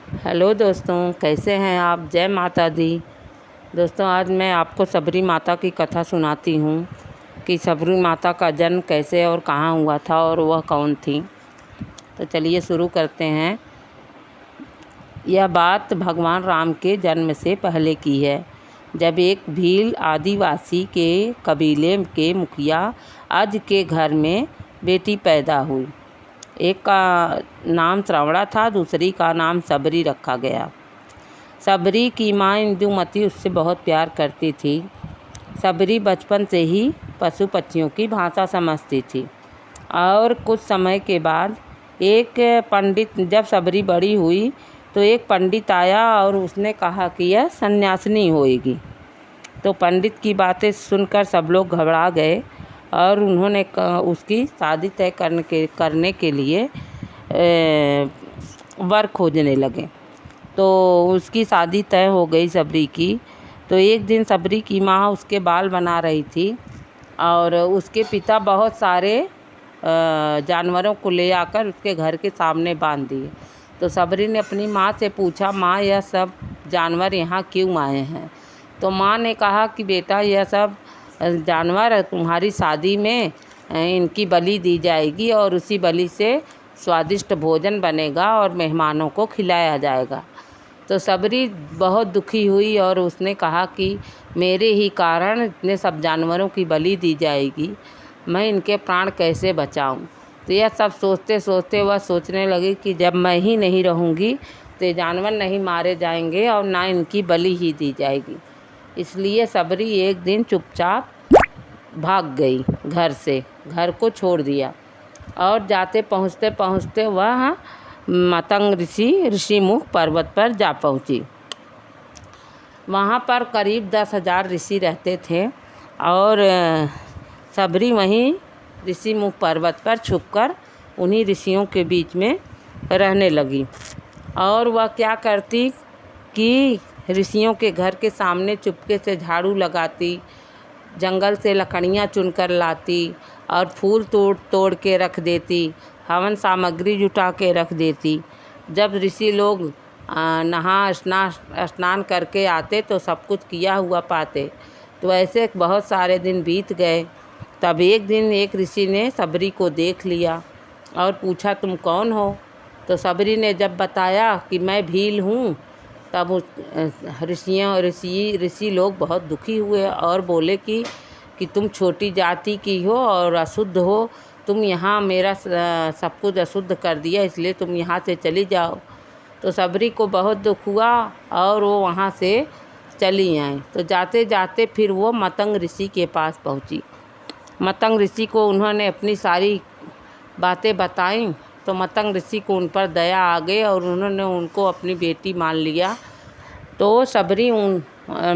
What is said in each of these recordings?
Hello दोस्तों, कैसे हैं आप। जय माता दी। दोस्तों, आज मैं आपको सबरी माता की कथा सुनाती हूँ कि सबरी माता का जन्म कैसे और कहाँ हुआ था और वह कौन थी। तो चलिए शुरू करते हैं। यह बात भगवान राम के जन्म से पहले की है, जब एक भील आदिवासी के कबीले के मुखिया अज के घर में बेटी पैदा हुई। एक का नाम श्रवणा था, दूसरी का नाम सबरी रखा गया। सबरी की माँ इंदुमती उससे बहुत प्यार करती थी। सबरी बचपन से ही पशु पक्षियों की भाषा समझती थी और कुछ समय के बाद एक पंडित, जब सबरी बड़ी हुई तो एक पंडित आया और उसने कहा कि यह सन्यासिनी होएगी। तो पंडित की बातें सुनकर सब लोग घबरा गए और उन्होंने उसकी शादी तय करने के लिए वर खोजने लगे। तो उसकी शादी तय हो गई सबरी की। तो एक दिन सबरी की माँ उसके बाल बना रही थी और उसके पिता बहुत सारे जानवरों को ले आकर उसके घर के सामने बांध दिए। तो सबरी ने अपनी माँ से पूछा, माँ यह सब जानवर यहाँ क्यों आए हैं। तो माँ ने कहा कि बेटा, यह सब जानवर तुम्हारी शादी में इनकी बलि दी जाएगी और उसी बलि से स्वादिष्ट भोजन बनेगा और मेहमानों को खिलाया जाएगा। तो सबरी बहुत दुखी हुई और उसने कहा कि मेरे ही कारण इतने सब जानवरों की बलि दी जाएगी, मैं इनके प्राण कैसे बचाऊं। तो यह सब सोचते सोचते वह सोचने लगी कि जब मैं ही नहीं रहूँगी तो ये जानवर नहीं मारे जाएंगे और ना इनकी बलि ही दी जाएगी। इसलिए सबरी एक दिन चुपचाप भाग गई घर से, घर को छोड़ दिया और जाते पहुँचते पहुँचते वह मतंग ऋषिमुख पर्वत पर जा पहुँची। वहाँ पर करीब 10,000 ऋषि रहते थे और सबरी वहीं ऋषिमुख पर्वत पर छुपकर उन्हीं ऋषियों के बीच में रहने लगी। और वह क्या करती कि ऋषियों के घर के सामने चुपके से झाड़ू लगाती, जंगल से लकड़ियाँ चुनकर लाती और फूल तोड़ के रख देती, हवन सामग्री जुटा के रख देती। जब ऋषि लोग नहा स्नान करके आते तो सब कुछ किया हुआ पाते। तो ऐसे बहुत सारे दिन बीत गए। तब एक दिन एक ऋषि ने सबरी को देख लिया और पूछा, तुम कौन हो। तो सबरी ने जब बताया कि मैं भील हूँ, तब ऋषि लोग बहुत दुखी हुए और बोले कि तुम छोटी जाति की हो और अशुद्ध हो, तुम यहाँ मेरा सब कुछ अशुद्ध कर दिया, इसलिए तुम यहाँ से चली जाओ। तो सबरी को बहुत दुख हुआ और वो वहाँ से चली आई। तो जाते जाते फिर वो मतंग ऋषि के पास पहुँची। मतंग ऋषि को उन्होंने अपनी सारी बातें बताईं। तो मतंग ऋषि को उन पर दया आ गई और उन्होंने उनको अपनी बेटी मान लिया। तो सबरी उन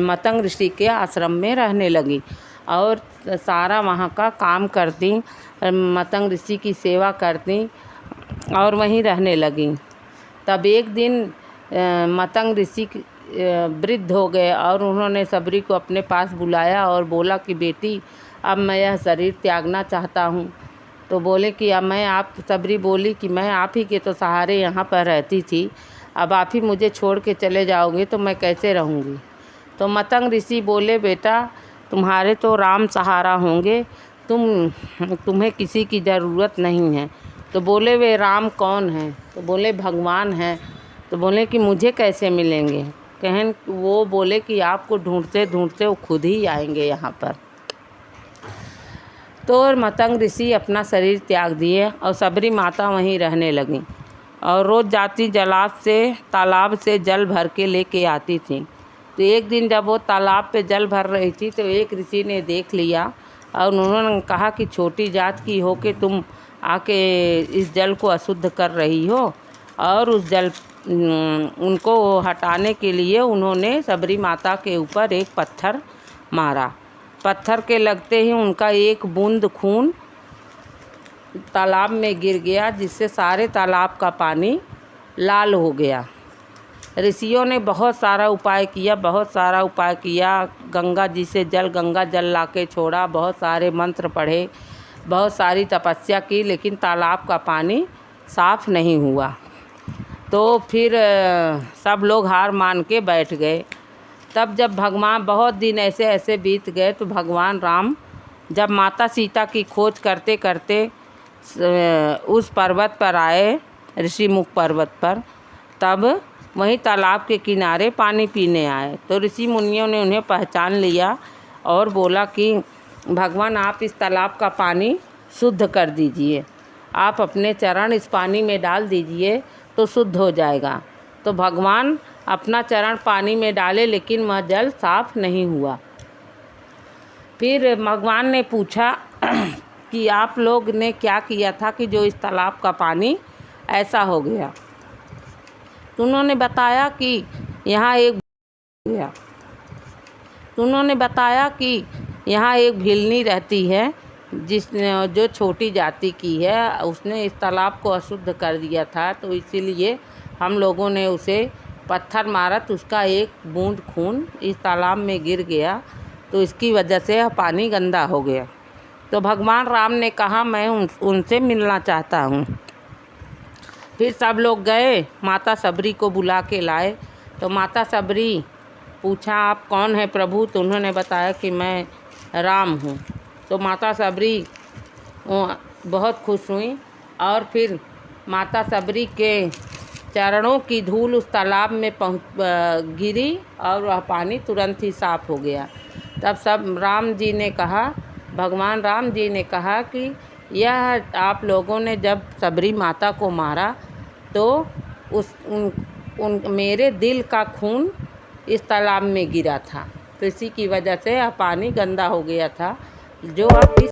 मतंग ऋषि के आश्रम में रहने लगी और सारा वहाँ का काम करती, मतंग ऋषि की सेवा करती और वहीं रहने लगी। तब एक दिन मतंग ऋषि वृद्ध हो गए और उन्होंने सबरी को अपने पास बुलाया और बोला कि बेटी, अब मैं यह शरीर त्यागना चाहता हूँ। तो बोले कि अब सबरी बोली कि मैं आप ही के तो सहारे यहाँ पर रहती थी, अब आप ही मुझे छोड़ के चले जाओगे तो मैं कैसे रहूँगी। तो मतंग ऋषि बोले, बेटा, तुम्हारे तो राम सहारा होंगे, तुम्हें किसी की ज़रूरत नहीं है। तो बोले, वे राम कौन हैं। तो बोले, भगवान हैं। तो बोले कि मुझे कैसे मिलेंगे। वो बोले कि आपको ढूंढते ढूंढते वो खुद ही आएंगे यहाँ पर। तो मतंग ऋषि अपना शरीर त्याग दिए और सबरी माता वहीं रहने लगी और रोज़ जाती तालाब से जल भर के लेके आती थी। तो एक दिन जब वो तालाब पे जल भर रही थी तो एक ऋषि ने देख लिया और उन्होंने कहा कि छोटी जात की हो के तुम आके इस जल को अशुद्ध कर रही हो। और उनको हटाने के लिए उन्होंने सबरी माता के ऊपर एक पत्थर मारा। पत्थर के लगते ही उनका एक बूंद खून तालाब में गिर गया, जिससे सारे तालाब का पानी लाल हो गया। ऋषियों ने बहुत सारा उपाय किया। गंगा जल लाके छोड़ा, बहुत सारे मंत्र पढ़े, बहुत सारी तपस्या की, लेकिन तालाब का पानी साफ नहीं हुआ। तो फिर सब लोग हार मान के बैठ गए। तब जब भगवान बहुत दिन ऐसे ऐसे बीत गए तो भगवान राम जब माता सीता की खोज करते करते उस पर्वत पर आए, ऋषिमुख पर्वत पर, तब वहीं तालाब के किनारे पानी पीने आए। तो ऋषि मुनियों ने उन्हें पहचान लिया और बोला कि भगवान आप इस तालाब का पानी शुद्ध कर दीजिए, आप अपने चरण इस पानी में डाल दीजिए तो शुद्ध हो जाएगा। तो भगवान अपना चरण पानी में डाले लेकिन वह जल साफ नहीं हुआ। फिर भगवान ने पूछा कि आप लोग ने क्या किया था कि जो इस तालाब का पानी ऐसा हो गया। तो उन्होंने बताया कि यहाँ एक भिलनी रहती है जो छोटी जाति की है, उसने इस तालाब को अशुद्ध कर दिया था, तो इसीलिए हम लोगों ने उसे पत्थर मारा तो उसका एक बूंद खून इस तालाब में गिर गया, तो इसकी वजह से यह पानी गंदा हो गया। तो भगवान राम ने कहा मैं उनसे मिलना चाहता हूँ। फिर सब लोग गए, माता सबरी को बुला के लाए। तो माता सबरी पूछा आप कौन है प्रभु? तो उन्होंने बताया कि मैं राम हूँ। तो माता सबरी बहुत खुश हुई और फिर माता सबरी के चरणों की धूल उस तालाब में गिरी और वह पानी तुरंत ही साफ हो गया। तब भगवान राम जी ने कहा कि यह आप लोगों ने जब सबरी माता को मारा तो मेरे दिल का खून इस तालाब में गिरा था, तो इसी की वजह से यह पानी गंदा हो गया था जो अब इस